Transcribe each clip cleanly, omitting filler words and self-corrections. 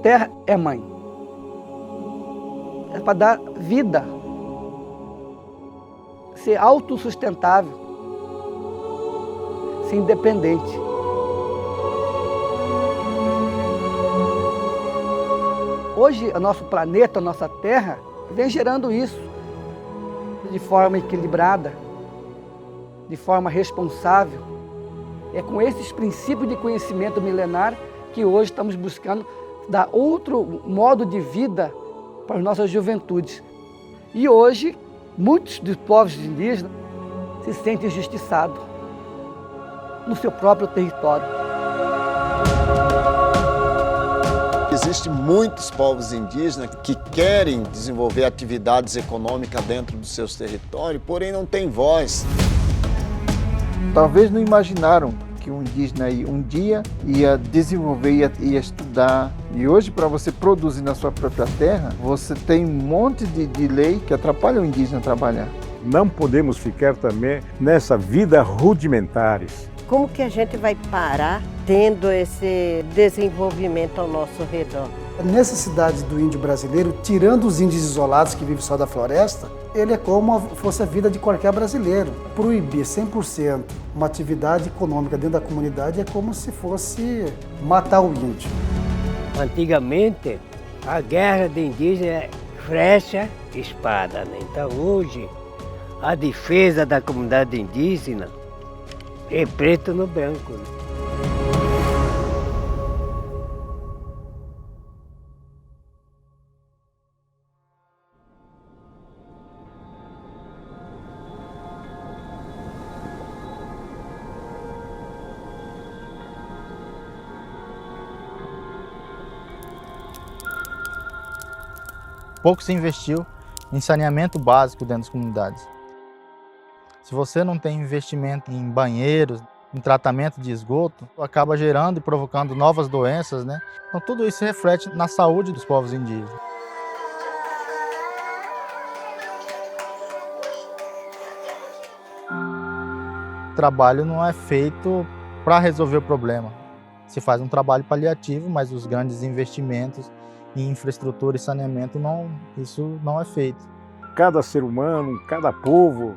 terra é mãe. É para dar vida, ser autossustentável, ser independente. Hoje, o nosso planeta, a nossa Terra, vem gerando isso de forma equilibrada, de forma responsável. É com esses princípios de conhecimento milenar que hoje estamos buscando dar outro modo de vida para as nossas juventudes. E hoje, muitos dos povos indígenas se sentem injustiçados no seu próprio território. Existem muitos povos indígenas que querem desenvolver atividades econômicas dentro dos seus territórios, porém não têm voz. Talvez não imaginaram que um indígena um dia ia desenvolver, ia estudar. E hoje, para você produzir na sua própria terra, você tem um monte de lei que atrapalha o indígena a trabalhar. Não podemos ficar também nessa vida rudimentares. Como que a gente vai parar tendo esse desenvolvimento ao nosso redor? A necessidade do índio brasileiro, tirando os índios isolados que vivem só da floresta, ele é como fosse a vida de qualquer brasileiro. Proibir 100% uma atividade econômica dentro da comunidade é como se fosse matar o índio. Antigamente, a guerra de indígena é flecha, espada, né? Então hoje, a defesa da comunidade indígena é preto no branco. Né? Pouco se investiu em saneamento básico dentro das comunidades. Se você não tem investimento em banheiros, em tratamento de esgoto, acaba gerando e provocando novas doenças, né? Então tudo isso reflete na saúde dos povos indígenas. O trabalho não é feito para resolver o problema. Se faz um trabalho paliativo, mas os grandes investimentos em infraestrutura e saneamento, isso não é feito. Cada ser humano, cada povo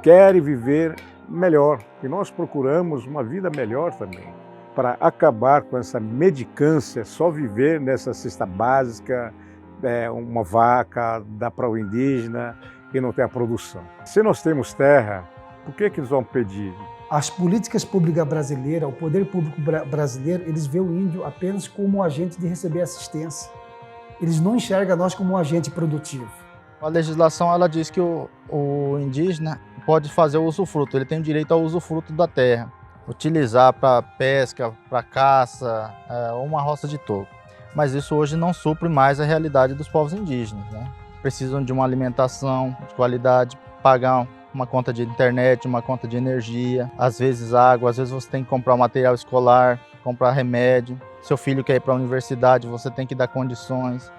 quer viver melhor. E nós procuramos uma vida melhor também, para acabar com essa mendicância, só viver nessa cesta básica, uma vaca, dá para o indígena e não tem a produção. Se nós temos terra, por que nós vamos pedir? As políticas públicas brasileiras, o poder público brasileiro, eles veem o índio apenas como um agente de receber assistência. Eles não enxergam nós como um agente produtivo. A legislação ela diz que o indígena pode fazer o usufruto, ele tem o direito ao usufruto da terra, utilizar para pesca, para caça, ou uma roça de toco. Mas isso hoje não supre mais a realidade dos povos indígenas, né? Precisam de uma alimentação de qualidade, pagar uma conta de internet, uma conta de energia, às vezes água, às vezes você tem que comprar material escolar, comprar remédio. Seu filho quer ir para a universidade, você tem que dar condições.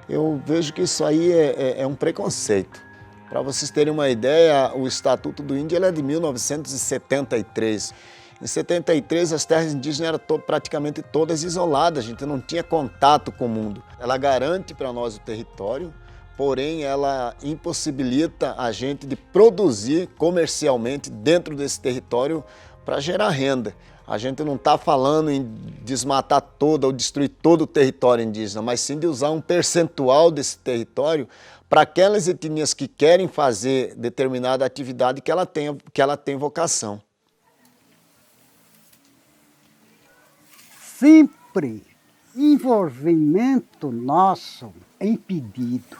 Eu vejo que isso aí é um preconceito. Para vocês terem uma ideia, o Estatuto do Índio é de 1973. Em 73, as terras indígenas eram praticamente todas isoladas, a gente não tinha contato com o mundo. Ela garante para nós o território, porém ela impossibilita a gente de produzir comercialmente dentro desse território para gerar renda. A gente não está falando em desmatar todo ou destruir todo o território indígena, mas sim de usar um percentual desse território para aquelas etnias que querem fazer determinada atividade que ela tem vocação. Sempre envolvimento nosso é impedido.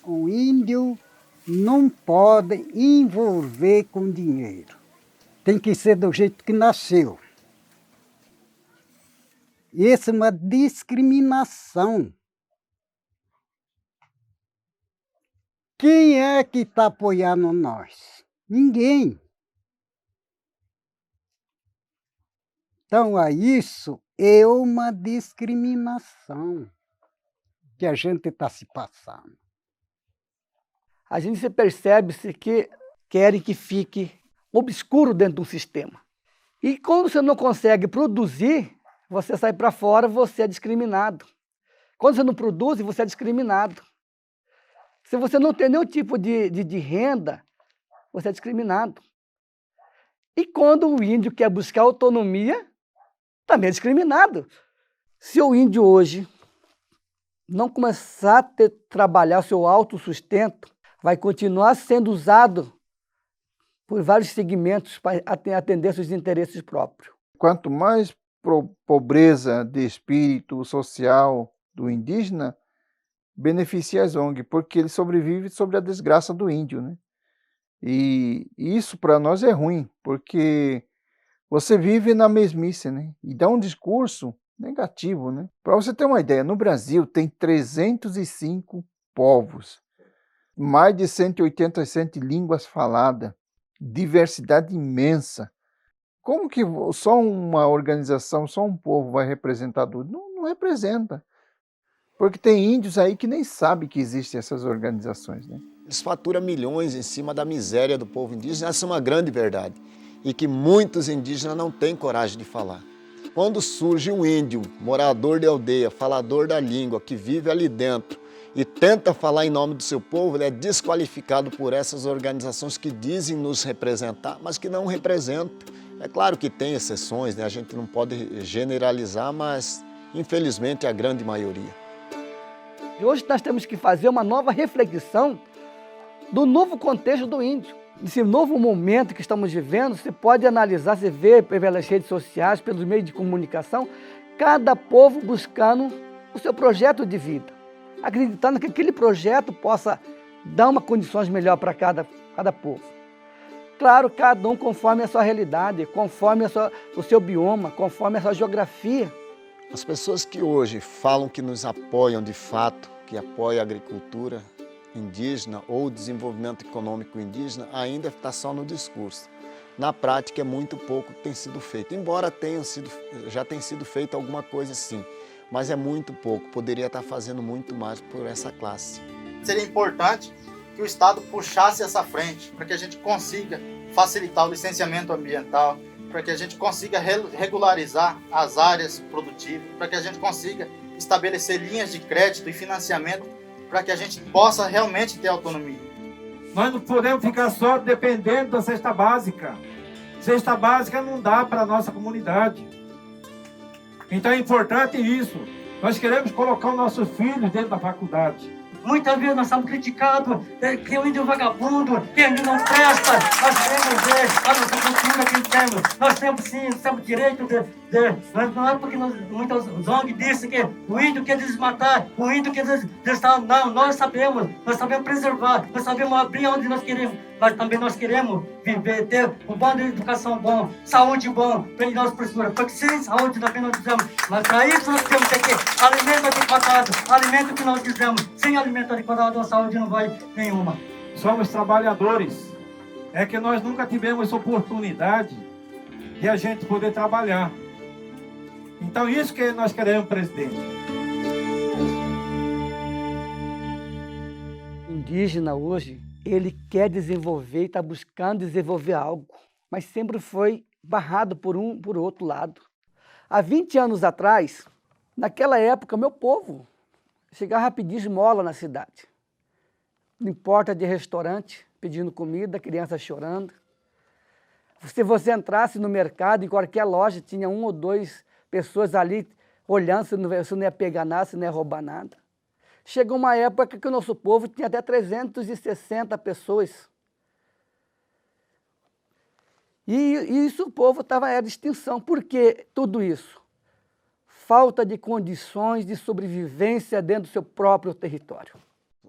O índio não pode envolver com dinheiro. Tem que ser do jeito que nasceu. Isso é uma discriminação. Quem é que está apoiando nós? Ninguém. Então, isso é uma discriminação que a gente está se passando. A gente se percebe-se que querem que fique obscuro dentro de um sistema. E quando você não consegue produzir, você sai para fora, você é discriminado. Quando você não produz, você é discriminado. Se você não tem nenhum tipo de renda, você é discriminado. E quando o índio quer buscar autonomia, também é discriminado. Se o índio hoje não começar a trabalhar o seu autossustento, vai continuar sendo usado por vários segmentos para atender seus interesses próprios. Quanto mais pobreza de espírito social do indígena, beneficia as ONG, porque ele sobrevive sobre a desgraça do índio, né? E isso para nós é ruim, porque você vive na mesmice, né? E dá um discurso negativo, né? Para você ter uma ideia, no Brasil tem 305 povos, mais de 187 línguas faladas, diversidade imensa. Como que só uma organização, só um povo vai representar tudo? Não representa. Porque tem índios aí que nem sabem que existem essas organizações, né? Eles faturam milhões em cima da miséria do povo indígena, essa é uma grande verdade. E que muitos indígenas não têm coragem de falar. Quando surge um índio, morador de aldeia, falador da língua, que vive ali dentro e tenta falar em nome do seu povo, ele é desqualificado por essas organizações que dizem nos representar, mas que não representam. É claro que tem exceções, né? A gente não pode generalizar, mas infelizmente é a grande maioria. E hoje nós temos que fazer uma nova reflexão do novo contexto do índio. Nesse novo momento que estamos vivendo, você pode analisar, você vê pelas redes sociais, pelos meios de comunicação, cada povo buscando o seu projeto de vida, acreditando que aquele projeto possa dar uma condições melhor para cada povo. Claro, cada um conforme a sua realidade, conforme o seu bioma, conforme a sua geografia. As pessoas que hoje falam que nos apoiam de fato, que apoiam a agricultura indígena ou o desenvolvimento econômico indígena, ainda está só no discurso. Na prática é muito pouco que tem sido feito, embora já tenha sido feito alguma coisa sim, mas é muito pouco, poderia estar fazendo muito mais por essa classe. Seria importante que o Estado puxasse essa frente, para que a gente consiga facilitar o licenciamento ambiental, para que a gente consiga regularizar as áreas produtivas, para que a gente consiga estabelecer linhas de crédito e financiamento para que a gente possa realmente ter autonomia. Nós não podemos ficar só dependendo da cesta básica. Cesta básica não dá para a nossa comunidade. Então é importante isso. Nós queremos colocar os nossos filhos dentro da faculdade. Muitas vezes nós somos criticados, que o índio vagabundo, que ele não presta. Nós queremos ver a nossa cultura que temos. Nós temos sim, temos direito mas não é porque muitas ONG dizem que o índio quer desmatar, o índio quer desmatar. Não, nós sabemos preservar, nós sabemos abrir onde nós queremos, mas também nós queremos viver, ter uma boa educação bom, saúde bom, para nós precisamos. Porque sem saúde também nós dizemos, mas para isso nós temos que ter alimento adequado, alimento que nós dizemos. Sem alimento adequado, a saúde não vai nenhuma. Somos trabalhadores. É que nós nunca tivemos oportunidade de a gente poder trabalhar. Então isso que nós queremos, presidente. O indígena hoje, ele quer desenvolver e está buscando desenvolver algo, mas sempre foi barrado por outro lado. Há 20 anos atrás, naquela época, meu povo chegava a pedir esmola na cidade. Não importa de restaurante, pedindo comida, crianças chorando. Se você entrasse no mercado, em qualquer loja, tinha 1 ou 2 pessoas ali olhando se não ia pegar nada, se não ia roubar nada. Chegou uma época que o nosso povo tinha até 360 pessoas. E isso o povo era de extinção. Por que tudo isso? Falta de condições de sobrevivência dentro do seu próprio território.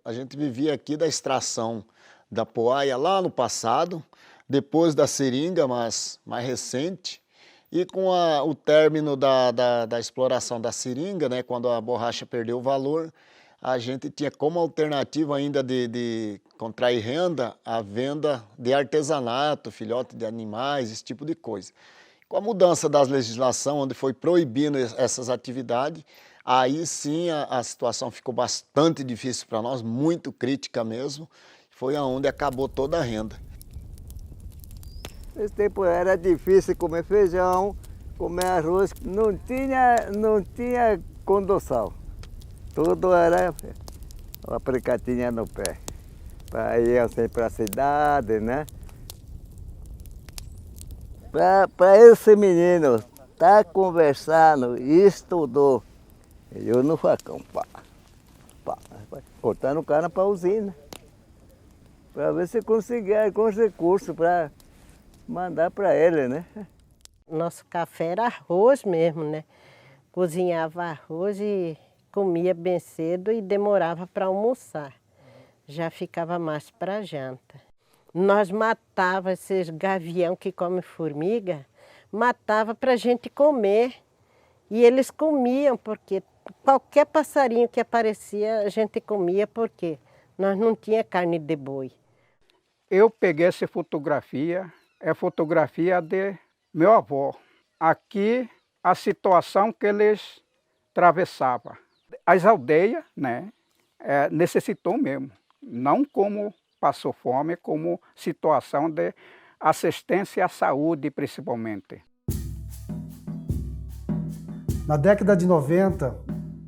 A gente vivia aqui da extração da poaia lá no passado, depois da seringa, mas mais recente, e com o término da exploração da seringa, né, quando a borracha perdeu o valor, a gente tinha como alternativa ainda de contrair renda a venda de artesanato, filhote de animais, esse tipo de coisa. Com a mudança da legislação, onde foi proibindo essas atividades, aí sim a situação ficou bastante difícil para nós, muito crítica mesmo, foi onde acabou toda a renda. Nesse tempo era difícil comer feijão, comer arroz, não tinha condução. Tudo era uma aplicatinha no pé. Para ir assim para a cidade, né? Para esse menino estar conversando e estudou, eu no facão, botando o cara para a usina. Para ver se conseguia com os recursos para mandar para ele, né? Nosso café era arroz mesmo, né? Cozinhava arroz e comia bem cedo e demorava para almoçar. Já ficava mais para janta. Nós matava esses gavião que come formiga, matava para a gente comer. E eles comiam, porque qualquer passarinho que aparecia, a gente comia, porque nós não tinha carne de boi. Eu peguei essa fotografia, é fotografia de meu avô. Aqui, a situação que eles atravessavam. As aldeias, né, necessitou mesmo. Não como passou fome, como situação de assistência à saúde, principalmente. Na década de 90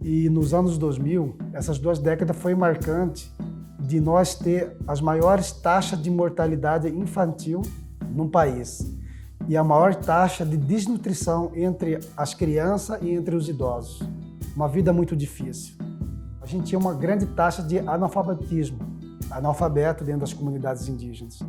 e nos anos 2000, essas duas décadas foi marcante de nós ter as maiores taxas de mortalidade infantil no país e a maior taxa de desnutrição entre as crianças e entre os idosos. Uma vida muito difícil. A gente tinha uma grande taxa de analfabetismo, analfabeto dentro das comunidades indígenas.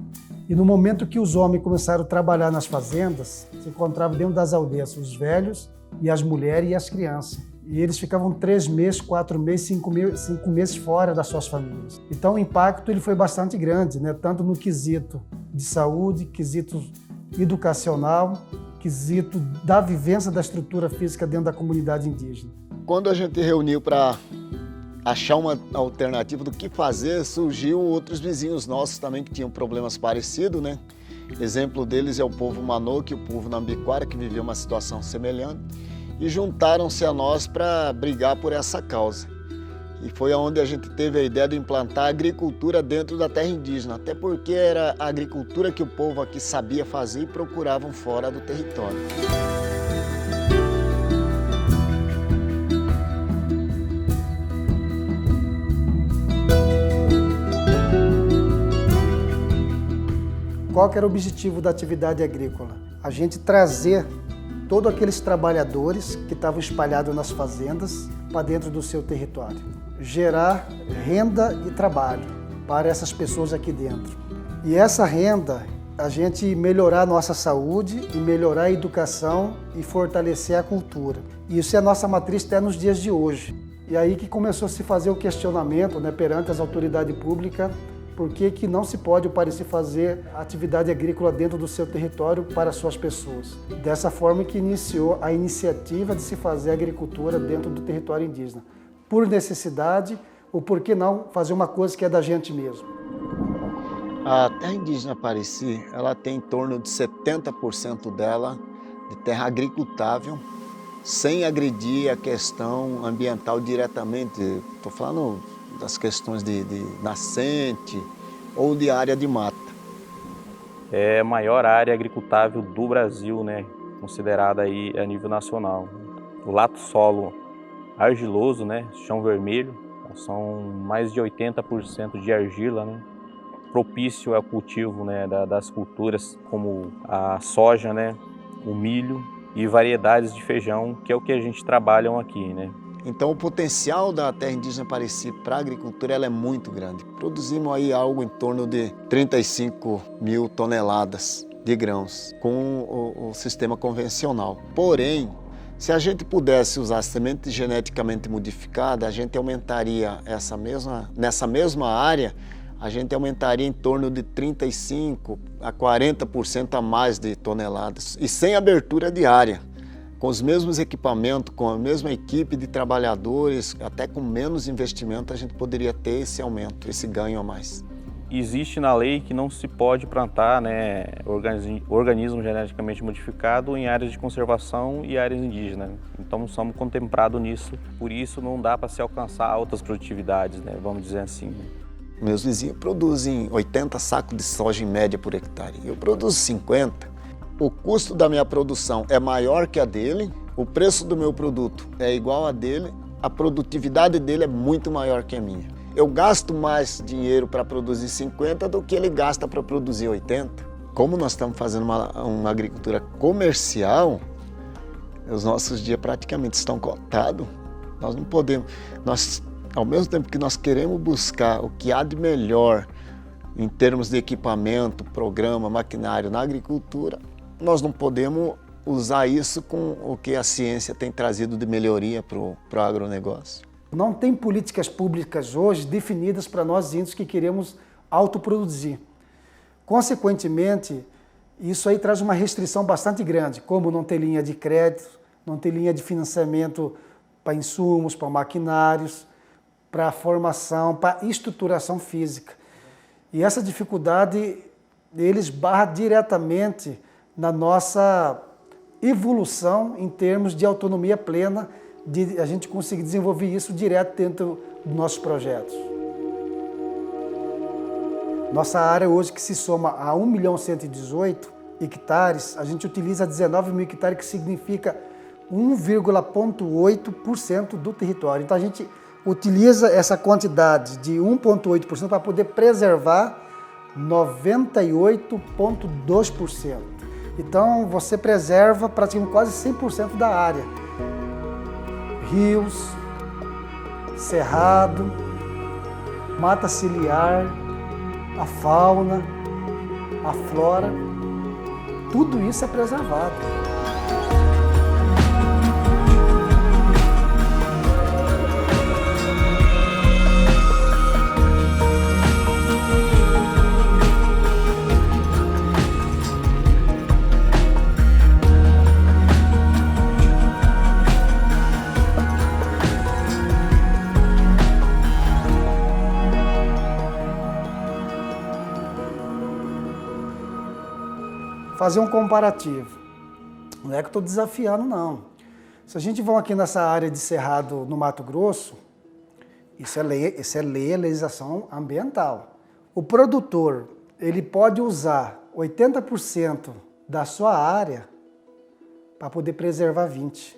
E no momento que os homens começaram a trabalhar nas fazendas, se encontravam dentro das aldeias os velhos e as mulheres e as crianças. E eles ficavam 3 meses, 4 meses, 5 meses fora das suas famílias. Então o impacto ele foi bastante grande, né? Tanto no quesito de saúde, quesito educacional, quesito da vivência da estrutura física dentro da comunidade indígena. Quando a gente reuniu para achar uma alternativa do que fazer, surgiu outros vizinhos nossos também que tinham problemas parecidos, né? Exemplo deles é o povo Manoque e o povo Nambiquara, que vivia uma situação semelhante, e juntaram-se a nós para brigar por essa causa. E foi onde a gente teve a ideia de implantar a agricultura dentro da terra indígena, até porque era a agricultura que o povo aqui sabia fazer e procuravam fora do território. Qual que era o objetivo da atividade agrícola? A gente trazer todos aqueles trabalhadores que estavam espalhados nas fazendas para dentro do seu território. Gerar renda e trabalho para essas pessoas aqui dentro. E essa renda, a gente melhorar a nossa saúde e melhorar a educação e fortalecer a cultura. Isso é a nossa matriz até nos dias de hoje. E aí que começou a se fazer o questionamento, né, perante as autoridades públicas, por que não se pode parecer fazer atividade agrícola dentro do seu território para suas pessoas. Dessa forma que iniciou a iniciativa de se fazer agricultura dentro do território indígena. Por necessidade, ou por que não fazer uma coisa que é da gente mesmo. A terra indígena Pareci, ela tem em torno de 70% dela de terra agricultável, sem agredir a questão ambiental diretamente. Estou falando das questões de nascente ou de área de mata. É a maior área agricultável do Brasil, né? Considerada aí a nível nacional. O lato solo argiloso, né? Chão vermelho, são mais de 80% de argila, né? Propício ao cultivo, né, das culturas como a soja, né? O milho e variedades de feijão, que é o que a gente trabalha aqui, né? Então o potencial da terra indígena Pareci para a agricultura ela é muito grande. Produzimos aí algo em torno de 35 mil toneladas de grãos com o sistema convencional. Porém, se a gente pudesse usar semente geneticamente modificada, a gente aumentaria nessa mesma área, a gente aumentaria em torno de 35% a 40% a mais de toneladas e sem abertura de área. Com os mesmos equipamentos, com a mesma equipe de trabalhadores, até com menos investimento, a gente poderia ter esse aumento, esse ganho a mais. Existe na lei que não se pode plantar, né, organismo geneticamente modificado em áreas de conservação e áreas indígenas. Então somos contemplados nisso, por isso não dá para se alcançar altas produtividades, né, vamos dizer assim. Meus vizinhos produzem 80 sacos de soja em média por hectare, eu produzo 50. O custo da minha produção é maior que a dele, o preço do meu produto é igual a dele a produtividade dele é muito maior que a minha. Eu gasto mais dinheiro para produzir 50 do que ele gasta para produzir 80. Como nós estamos fazendo uma agricultura comercial, os nossos dias praticamente estão cotados. Nós não podemos, ao mesmo tempo que nós queremos buscar o que há de melhor em termos de equipamento, programa, maquinário na agricultura, nós não podemos usar isso com o que a ciência tem trazido de melhoria para o agronegócio. Não tem políticas públicas hoje definidas para nós índios que queremos autoproduzir. Consequentemente, isso aí traz uma restrição bastante grande, como não ter linha de crédito, não ter linha de financiamento para insumos, para maquinários, para formação, para estruturação física. E essa dificuldade, eles barram diretamente na nossa evolução em termos de autonomia plena, de a gente conseguir desenvolver isso direto dentro dos nossos projetos. Nossa área hoje, que se soma a 1.118.000 hectares, a gente utiliza 19.000 hectares, que significa 1,8% do território. Então a gente utiliza essa quantidade de 1,8% para poder preservar 98,2%. Então você preserva praticamente quase 100% da área. Rios, cerrado, mata ciliar, a fauna, a flora, tudo isso é preservado. Fazer um comparativo. Não é que estou desafiando, não. Se a gente vai aqui nessa área de cerrado no Mato Grosso, isso é legislação ambiental. O produtor, ele pode usar 80% da sua área para poder preservar 20%.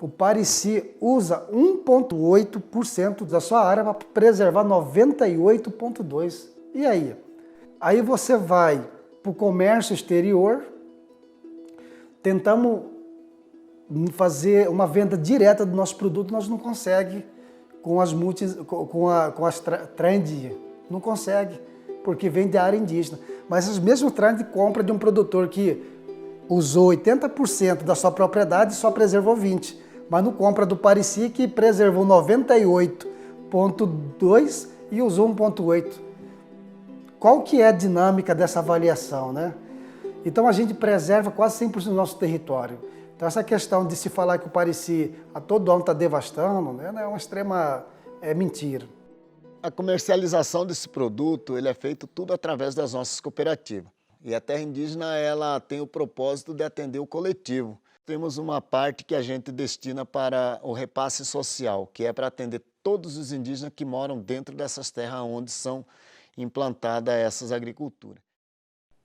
O Pareci usa 1,8% da sua área para preservar 98,2%. E aí? Aí você vai para o comércio exterior, tentamos fazer uma venda direta do nosso produto, nós não conseguimos com as trend, não consegue, porque vem da área indígena. Mas os mesmos trend compra de um produtor que usou 80% da sua propriedade e só preservou 20%, mas não compra do Pareci, que preservou 98,2% e usou 1,8%. Qual que é a dinâmica dessa avaliação, né? Então a gente preserva quase 100% do nosso território. Então essa questão de se falar que o Pareci a todo ano está devastando, né, é uma extrema mentira. A comercialização desse produto, ele é feito tudo através das nossas cooperativas. E a terra indígena, ela tem o propósito de atender o coletivo. Temos uma parte que a gente destina para o repasse social, que é para atender todos os indígenas que moram dentro dessas terras onde são implantadas essas agriculturas.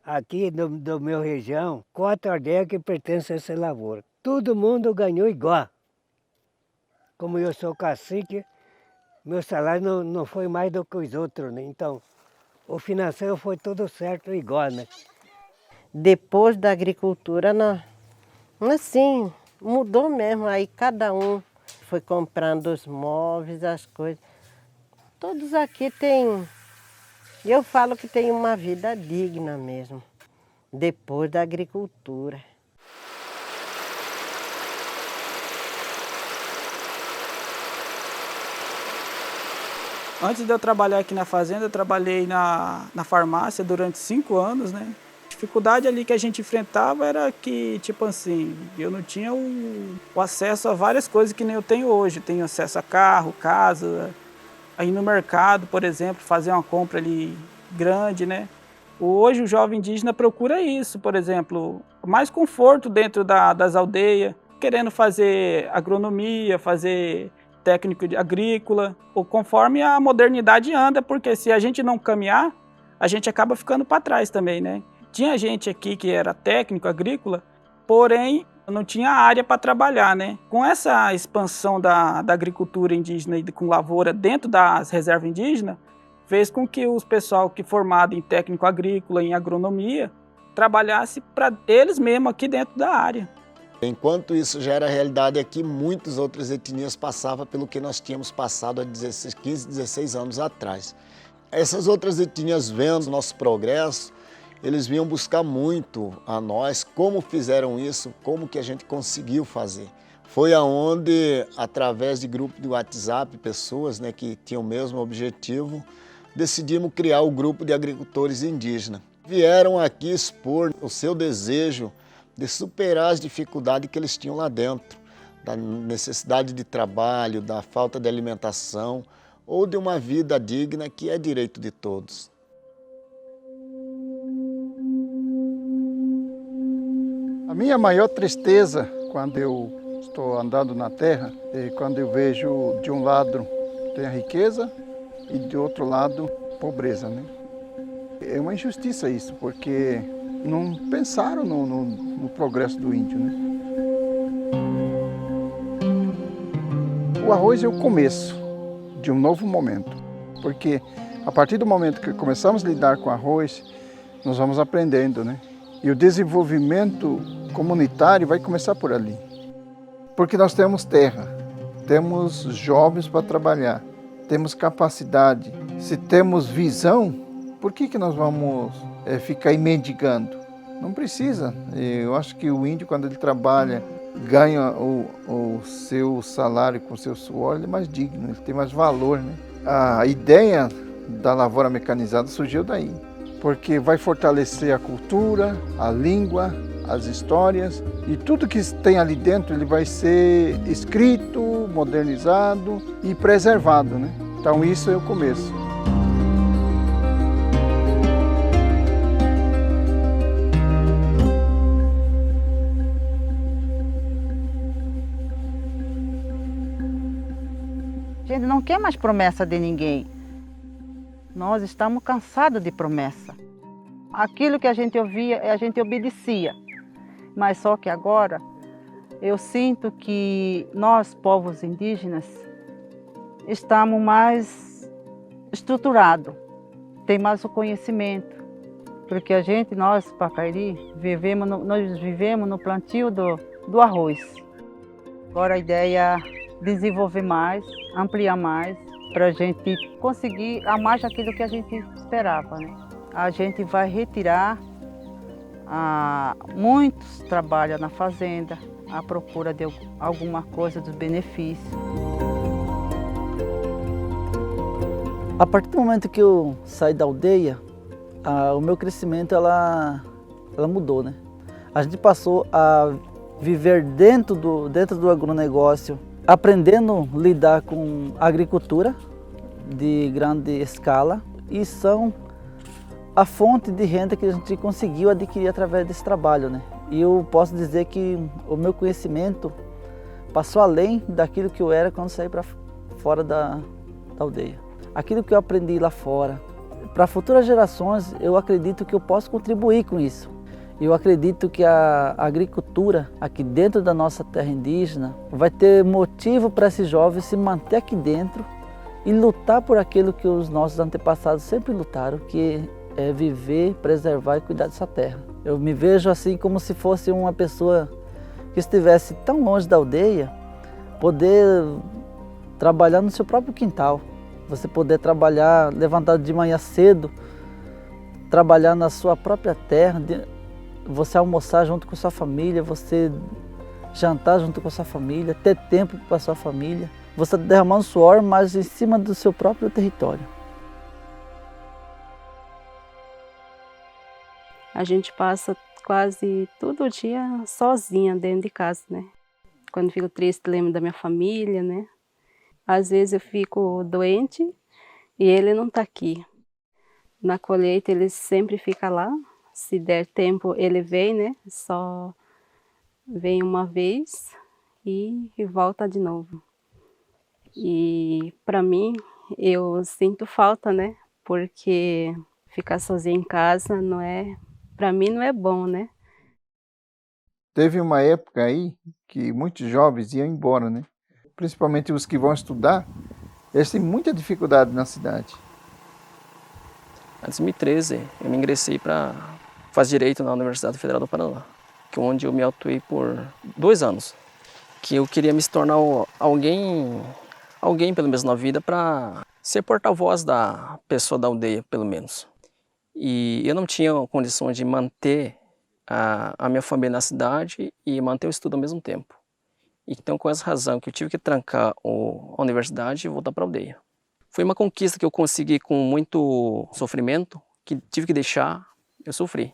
Aqui do meu região, 4 aldeias que pertencem a essa lavoura. Todo mundo ganhou igual. Como eu sou cacique, meu salário não foi mais do que os outros, né? Então, o financeiro foi tudo certo igual, né? Depois da agricultura, assim, mudou mesmo. Aí cada um foi comprando os móveis, as coisas. Todos aqui têm... Eu falo que tem uma vida digna mesmo, depois da agricultura. Antes de eu trabalhar aqui na fazenda, eu trabalhei na farmácia durante 5 anos, né? A dificuldade ali que a gente enfrentava era que, tipo assim, eu não tinha o acesso a várias coisas que nem eu tenho hoje. Tenho acesso a carro, casa, aí no mercado, por exemplo, fazer uma compra ali grande, né? Hoje o jovem indígena procura isso, por exemplo, mais conforto dentro das aldeias, querendo fazer agronomia, fazer técnico agrícola, ou conforme a modernidade anda, porque se a gente não caminhar, a gente acaba ficando para trás também, né? Tinha gente aqui que era técnico agrícola, porém Não tinha área para trabalhar, né? Com essa expansão da agricultura indígena e com lavoura dentro das reservas indígenas, fez com que os pessoal que formado em técnico agrícola, em agronomia, trabalhasse para eles mesmos aqui dentro da área. Enquanto isso já era realidade aqui, muitas outras etnias passavam pelo que nós tínhamos passado há 15, 16 anos atrás. Essas outras etnias, vendo o nosso progresso, eles vinham buscar muito a nós, como fizeram isso, como que a gente conseguiu fazer. Foi aonde, através de grupo de WhatsApp, pessoas, né, que tinham o mesmo objetivo, decidimos criar o grupo de agricultores indígenas. Vieram aqui expor o seu desejo de superar as dificuldades que eles tinham lá dentro, da necessidade de trabalho, da falta de alimentação ou de uma vida digna que é direito de todos. A minha maior tristeza quando eu estou andando na terra é quando eu vejo de um lado tem a riqueza e de outro lado pobreza, né? É uma injustiça isso, porque não pensaram no progresso do índio, né? O arroz é o começo de um novo momento, porque a partir do momento que começamos a lidar com arroz, nós vamos aprendendo, né? E o desenvolvimento comunitário vai começar por ali. Porque nós temos terra, temos jovens para trabalhar, temos capacidade. Se temos visão, por que nós vamos ficar aí mendigando? Não precisa. Eu acho que o índio, quando ele trabalha, ganha o seu salário com o seu suor, ele é mais digno, ele tem mais valor, né? A ideia da lavoura mecanizada surgiu daí, porque vai fortalecer a cultura, a língua, as histórias, e tudo que tem ali dentro ele vai ser escrito, modernizado e preservado, né? Então isso é o começo. A gente não quer mais promessa de ninguém. Nós estamos cansados de promessa. Aquilo que a gente ouvia, a gente obedecia. Mas só que agora eu sinto que nós, povos indígenas, estamos mais estruturados, tem mais o conhecimento. Porque nós, Pacari, nós vivemos no plantio do arroz. Agora a ideia é desenvolver mais, ampliar mais, para a gente conseguir a mais aquilo que a gente esperava, né? A gente vai retirar muitos trabalham na fazenda, à procura de alguma coisa dos benefícios. A partir do momento que eu saí da aldeia, o meu crescimento ela mudou, né? A gente passou a viver dentro do agronegócio, aprendendo a lidar com agricultura de grande escala, e são a fonte de renda que a gente conseguiu adquirir através desse trabalho, né? E eu posso dizer que o meu conhecimento passou além daquilo que eu era quando saí para fora da aldeia. Aquilo que eu aprendi lá fora, para futuras gerações, eu acredito que eu posso contribuir com isso. Eu acredito que a agricultura aqui dentro da nossa terra indígena vai ter motivo para esses jovens se manter aqui dentro e lutar por aquilo que os nossos antepassados sempre lutaram, que é viver, preservar e cuidar dessa terra. Eu me vejo assim como se fosse uma pessoa que estivesse tão longe da aldeia, poder trabalhar no seu próprio quintal. Você poder trabalhar, levantar de manhã cedo, trabalhar na sua própria terra, você almoçar junto com sua família, você jantar junto com sua família, ter tempo para sua família, você derramando suor, mas em cima do seu próprio território. A gente passa quase todo dia sozinha dentro de casa, né? Quando fico triste, lembro da minha família, né? Às vezes eu fico doente e ele não está aqui. Na colheita ele sempre fica lá. Se der tempo ele vem, né? Só vem uma vez e volta de novo. E para mim, eu sinto falta, né? Porque ficar sozinha em casa para mim não é bom, né? Teve uma época aí que muitos jovens iam embora, né? Principalmente os que vão estudar, eles têm muita dificuldade na cidade. Em 2013, eu me ingressei para fazer Direito na Universidade Federal do Paraná, que é onde eu me atuei por 2 anos. Que eu queria me tornar alguém pelo menos na vida, para ser porta-voz da pessoa da aldeia, pelo menos. E eu não tinha condições de manter a minha família na cidade e manter o estudo ao mesmo tempo. Então, com essa razão, que eu tive que trancar a universidade e voltar para a aldeia. Foi uma conquista que eu consegui com muito sofrimento, que tive que deixar, eu sofri.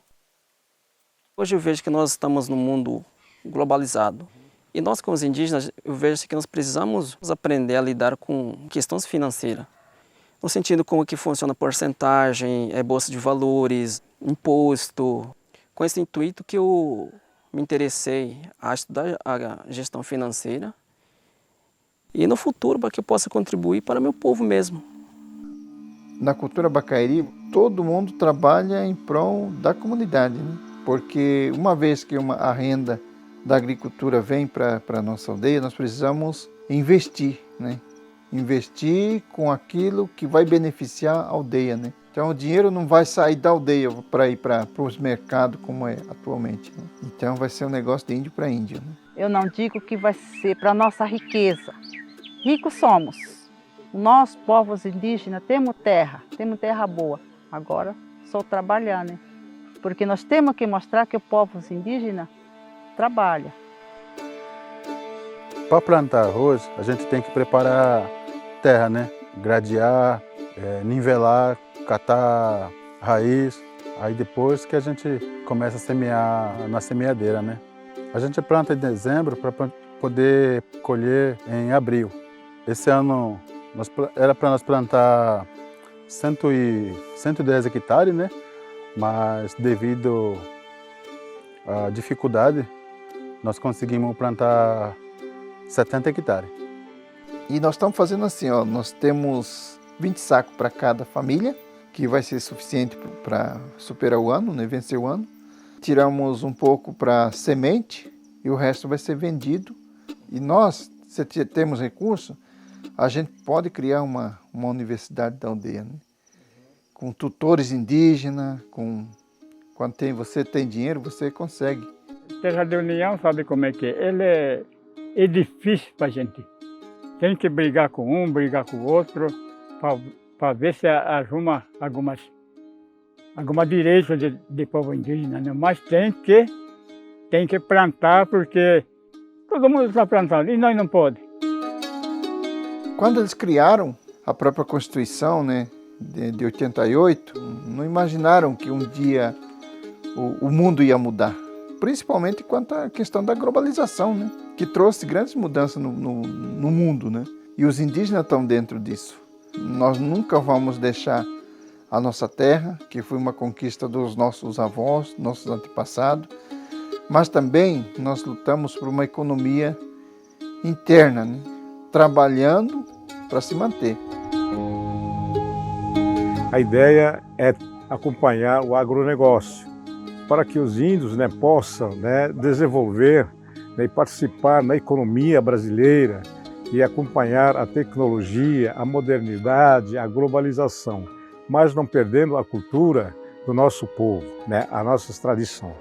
Hoje eu vejo que nós estamos num mundo globalizado. E nós, como os indígenas, eu vejo que nós precisamos aprender a lidar com questões financeiras. No sentido como que funciona a porcentagem, bolsa de valores, imposto. Com esse intuito que eu me interessei a estudar a gestão financeira e no futuro para que eu possa contribuir para meu povo mesmo. Na cultura Bacairi, todo mundo trabalha em prol da comunidade, né? Porque uma vez que a renda da agricultura vem para a nossa aldeia, nós precisamos investir, né? Investir com aquilo que vai beneficiar a aldeia, né? Então o dinheiro não vai sair da aldeia para ir para os mercados como é atualmente, né? Então vai ser um negócio de índio para índio, né? Eu não digo que vai ser para a nossa riqueza. Ricos somos. Nós, povos indígenas, temos terra boa. Agora, só trabalhar, né? Porque nós temos que mostrar que o povo indígena trabalha. Para plantar arroz, a gente tem que preparar terra, né? Gradear, nivelar, catar raiz. Aí depois que a gente começa a semear na semeadeira, né? A gente planta em dezembro para poder colher em abril. Esse ano era para nós plantar 110 hectares, né? Mas devido à dificuldade, nós conseguimos plantar 70 hectares. E nós estamos fazendo assim, ó, nós temos 20 sacos para cada família, que vai ser suficiente para superar o ano, né, vencer o ano. Tiramos um pouco para semente e o resto vai ser vendido. E nós, se temos recurso, a gente pode criar uma universidade da aldeia, né? Com tutores indígenas, quando você tem dinheiro, você consegue. Terra de União, sabe como é que é? Ele é difícil para a gente. Tem que brigar com um, brigar com o outro, para ver se arruma alguma direito de povo indígena, né? Mas tem que plantar, porque todo mundo está plantando e nós não podemos. Quando eles criaram a própria Constituição, né, de 88, não imaginaram que um dia o mundo ia mudar. Principalmente quanto à questão da globalização, né, que trouxe grandes mudanças no mundo, né? E os indígenas estão dentro disso. Nós nunca vamos deixar a nossa terra, que foi uma conquista dos nossos avós, nossos antepassados, mas também nós lutamos por uma economia interna, né? Trabalhando para se manter. A ideia é acompanhar o agronegócio, para que os índios, né, possam, né, desenvolver, né, e participar na economia brasileira e acompanhar a tecnologia, a modernidade, a globalização, mas não perdendo a cultura do nosso povo, né, a nossa tradição.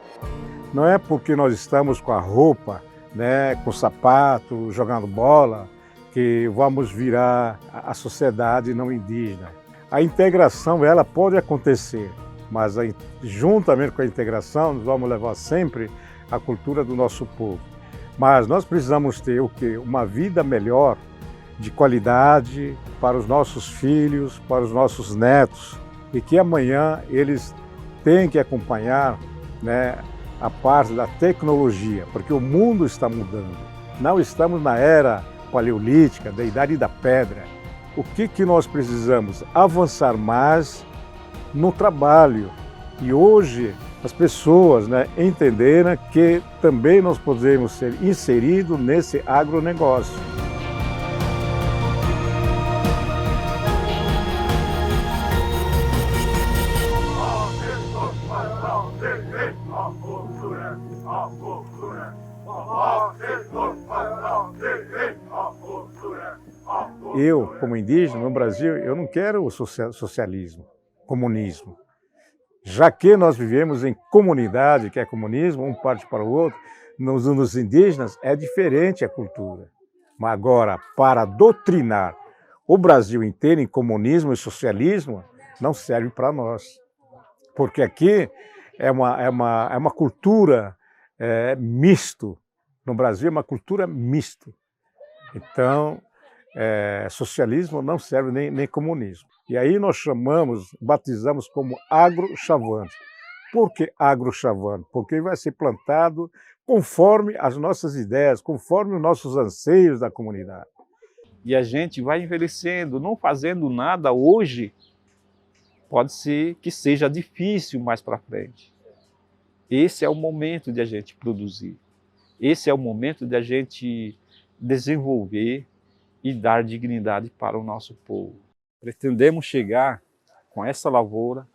Não é porque nós estamos com a roupa, né, com o sapato, jogando bola, que vamos virar a sociedade não indígena. A integração, ela pode acontecer, mas juntamente com a integração, nós vamos levar sempre a cultura do nosso povo. Mas nós precisamos ter o quê? Uma vida melhor, de qualidade, para os nossos filhos, para os nossos netos, e que amanhã eles têm que acompanhar, né, a parte da tecnologia, porque o mundo está mudando. Não estamos na era paleolítica, da Idade da Pedra. O que nós precisamos? Avançar mais no trabalho. E hoje as pessoas, né, entenderam que também nós podemos ser inseridos nesse agronegócio. Eu, como indígena no Brasil, eu não quero o socialismo, comunismo. Já que nós vivemos em comunidade, que é comunismo, um parte para o outro, nos indígenas é diferente a cultura. Mas agora, para doutrinar o Brasil inteiro em comunismo e socialismo, não serve para nós. Porque aqui é uma cultura misto. No Brasil é uma cultura misto. Então, socialismo não serve nem comunismo. E aí nós batizamos como agrochavante. Por que agrochavante? Porque vai ser plantado conforme as nossas ideias, conforme os nossos anseios da comunidade. E a gente vai envelhecendo, não fazendo nada hoje, pode ser que seja difícil mais para frente. Esse é o momento de a gente produzir. Esse é o momento de a gente desenvolver e dar dignidade para o nosso povo. Pretendemos chegar com essa lavoura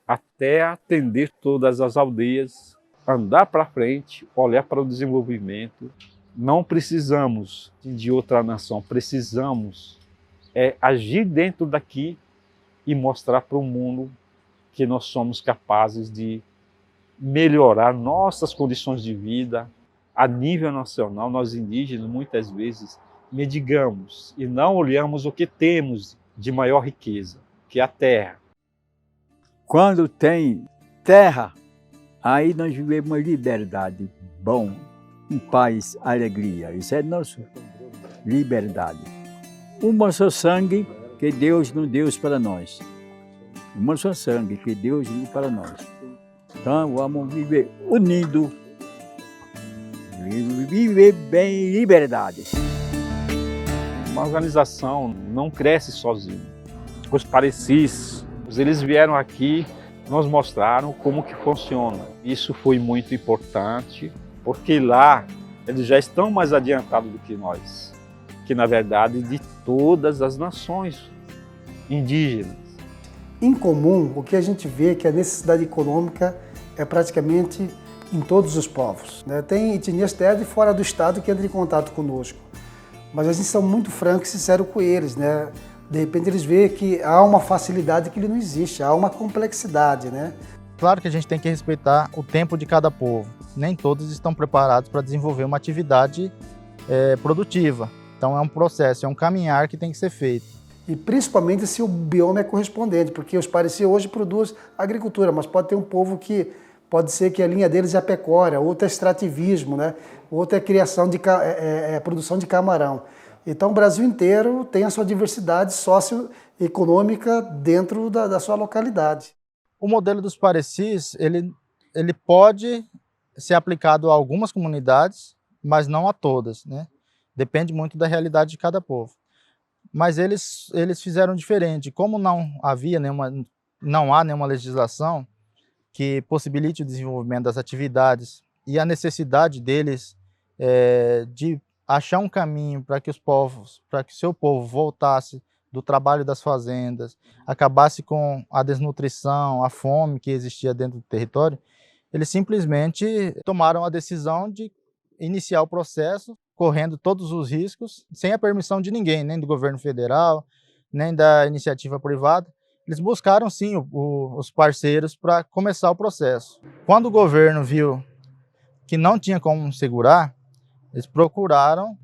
até atender todas as aldeias, andar para frente, olhar para o desenvolvimento. Não precisamos de outra nação, precisamos agir dentro daqui e mostrar para o mundo que nós somos capazes de melhorar nossas condições de vida a nível nacional. Nós indígenas, muitas vezes, mendigamos e não olhamos o que temos de maior riqueza, que é a terra. Quando tem terra, aí nós vivemos uma liberdade, bom, em paz, alegria. Isso é nossa liberdade. Uma só sangue que Deus nos deu para nós. Uma só sangue que Deus deu para nós. Então vamos viver unidos, viver bem em liberdade. Uma organização não cresce sozinha. Os parecis, eles vieram aqui, nos mostraram como que funciona. Isso foi muito importante, porque lá eles já estão mais adiantados do que nós, que na verdade de todas as nações indígenas. Em comum, o que a gente vê é que a necessidade econômica é praticamente em todos os povos, né? Tem etnias até de fora do estado que entram em contato conosco, mas a gente são muito francos e sinceros com eles, né? De repente eles veem que há uma facilidade que ele não existe, há uma complexidade, né? Claro que a gente tem que respeitar o tempo de cada povo. Nem todos estão preparados para desenvolver uma atividade produtiva. Então é um processo, é um caminhar que tem que ser feito. E principalmente se o bioma é correspondente, porque os parecis hoje produzem agricultura, mas pode ter um povo que pode ser que a linha deles é a pecuária, outro é extrativismo, né? Outro é criação de produção de camarão. Então o Brasil inteiro tem a sua diversidade socioeconômica dentro da sua localidade. O modelo dos parecis, ele pode ser aplicado a algumas comunidades, mas não a todas, né? Depende muito da realidade de cada povo. Mas eles fizeram diferente. Como não há nenhuma legislação que possibilite o desenvolvimento das atividades e a necessidade deles de achar um caminho para que o seu povo voltasse do trabalho das fazendas, acabasse com a desnutrição, a fome que existia dentro do território, eles simplesmente tomaram a decisão de iniciar o processo, correndo todos os riscos, sem a permissão de ninguém, nem do governo federal, nem da iniciativa privada. Eles buscaram, sim, os parceiros para começar o processo. Quando o governo viu que não tinha como segurar, eles procuraram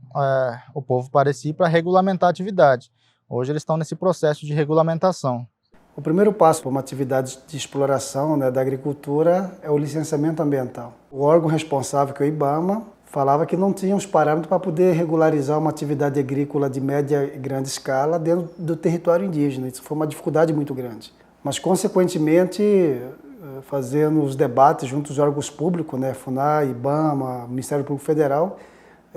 o povo parecis para regulamentar a atividade. Hoje eles estão nesse processo de regulamentação. O primeiro passo para uma atividade de exploração, né, da agricultura é o licenciamento ambiental. O órgão responsável, que é o IBAMA, falava que não tinha os parâmetros para poder regularizar uma atividade agrícola de média e grande escala dentro do território indígena. Isso foi uma dificuldade muito grande. Mas, consequentemente, fazendo os debates junto aos órgãos públicos, né, FUNAI, IBAMA, Ministério Público Federal,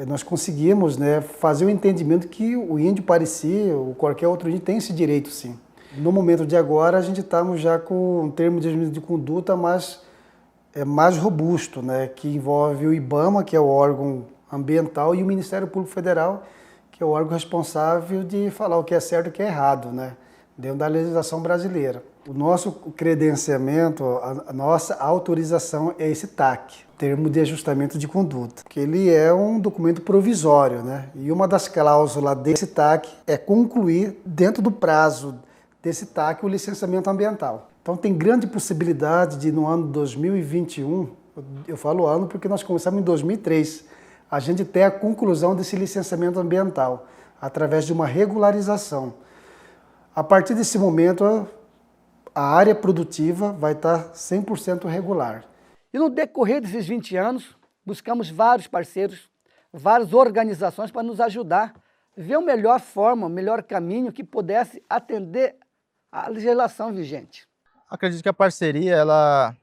nós conseguimos, né, fazer o entendimento que o índio parecis, ou qualquer outro índio, tem esse direito, sim. No momento de agora, a gente estamos já com um termo de conduta mais robusto, né, que envolve o IBAMA, que é o órgão ambiental, e o Ministério Público Federal, que é o órgão responsável de falar o que é certo e o que é errado, né, dentro da legislação brasileira. O nosso credenciamento, a nossa autorização é esse TAC, Termo de Ajustamento de Conduta, que ele é um documento provisório, né? E uma das cláusulas desse TAC é concluir, dentro do prazo desse TAC, o licenciamento ambiental. Então tem grande possibilidade de, no ano 2021, eu falo ano porque nós começamos em 2003, a gente ter a conclusão desse licenciamento ambiental, através de uma regularização. A partir desse momento, a área produtiva vai estar 100% regular. E no decorrer desses 20 anos, buscamos vários parceiros, várias organizações para nos ajudar a ver a melhor forma, o melhor caminho que pudesse atender à legislação vigente. Acredito que a parceria ela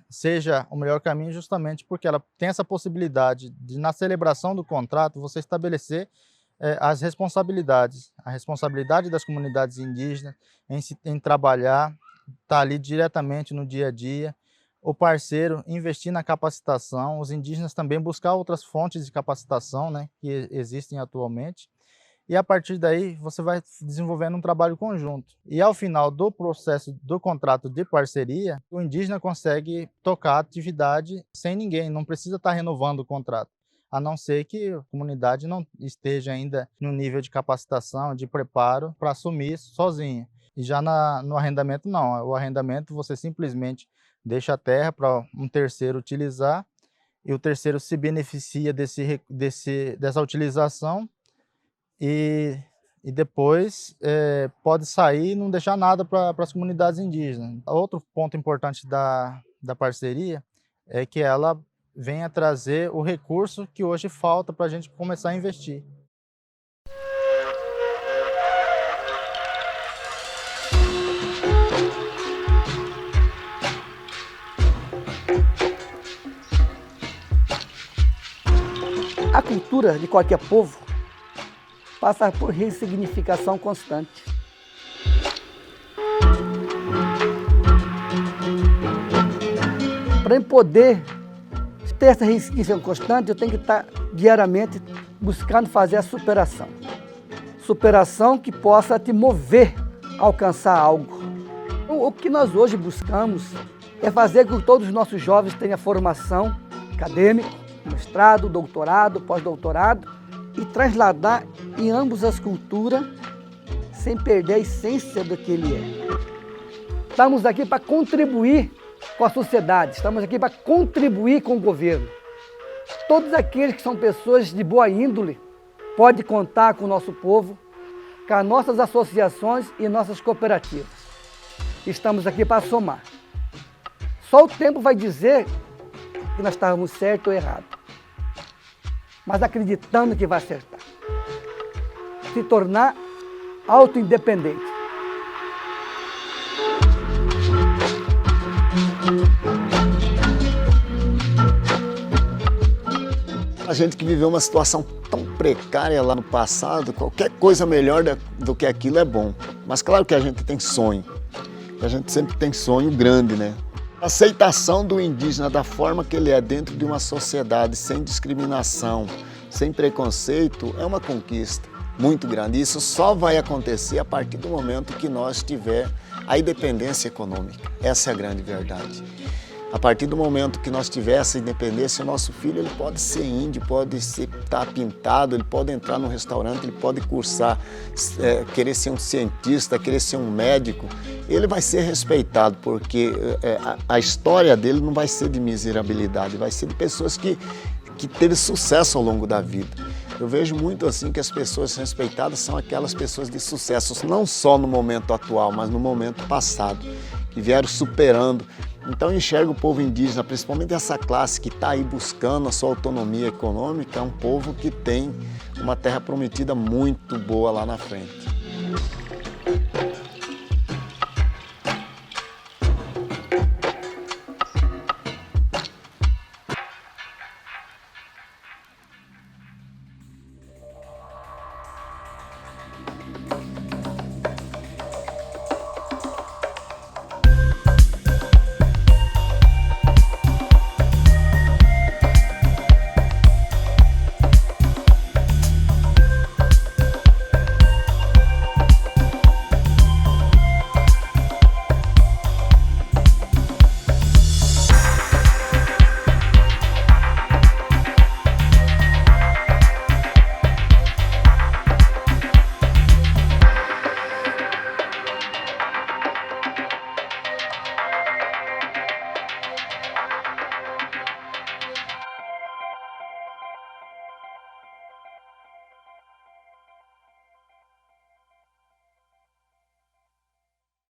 seja o melhor caminho justamente porque ela tem essa possibilidade de, na celebração do contrato, você estabelecer as responsabilidades. A responsabilidade das comunidades indígenas em trabalhar, estar ali diretamente no dia a dia, o parceiro investir na capacitação, os indígenas também buscar outras fontes de capacitação, né, que existem atualmente, e a partir daí você vai desenvolvendo um trabalho conjunto. E ao final do processo do contrato de parceria, o indígena consegue tocar a atividade sem ninguém, não precisa estar renovando o contrato, a não ser que a comunidade não esteja ainda no nível de capacitação, de preparo para assumir sozinha. E já no arrendamento não, o arrendamento você simplesmente deixa a terra para um terceiro utilizar e o terceiro se beneficia dessa utilização e depois pode sair e não deixar nada para as comunidades indígenas. Outro ponto importante da parceria é que ela venha trazer o recurso que hoje falta para a gente começar a investir. A cultura de qualquer povo passa por ressignificação constante. Para eu poder ter essa ressignificação constante, eu tenho que estar diariamente buscando fazer a superação. Superação que possa te mover a alcançar algo. O que nós hoje buscamos é fazer com que todos os nossos jovens tenham formação acadêmica, mestrado, doutorado, pós-doutorado, e trasladar em ambas as culturas sem perder a essência do que ele é. Estamos aqui para contribuir com a sociedade, estamos aqui para contribuir com o governo. Todos aqueles que são pessoas de boa índole podem contar com o nosso povo, com as nossas associações e nossas cooperativas. Estamos aqui para somar. Só o tempo vai dizer que nós estávamos certos ou errados, mas acreditando que vai acertar. Se tornar autoindependente. A gente que viveu uma situação tão precária lá no passado, qualquer coisa melhor do que aquilo é bom. Mas claro que a gente tem sonho. A gente sempre tem sonho grande, né? A aceitação do indígena da forma que ele é dentro de uma sociedade sem discriminação, sem preconceito, é uma conquista muito grande. Isso só vai acontecer a partir do momento que nós tiver a independência econômica. Essa é a grande verdade. A partir do momento que nós tiver essa independência, o nosso filho ele pode ser índio, pode estar pintado, ele pode entrar num restaurante, ele pode cursar, querer ser um cientista, querer ser um médico. Ele vai ser respeitado, porque a história dele não vai ser de miserabilidade, vai ser de pessoas que teve sucesso ao longo da vida. Eu vejo muito assim que as pessoas respeitadas são aquelas pessoas de sucesso, não só no momento atual, mas no momento passado, que vieram superando. Então eu enxergo o povo indígena, principalmente essa classe que está aí buscando a sua autonomia econômica, é um povo que tem uma terra prometida muito boa lá na frente.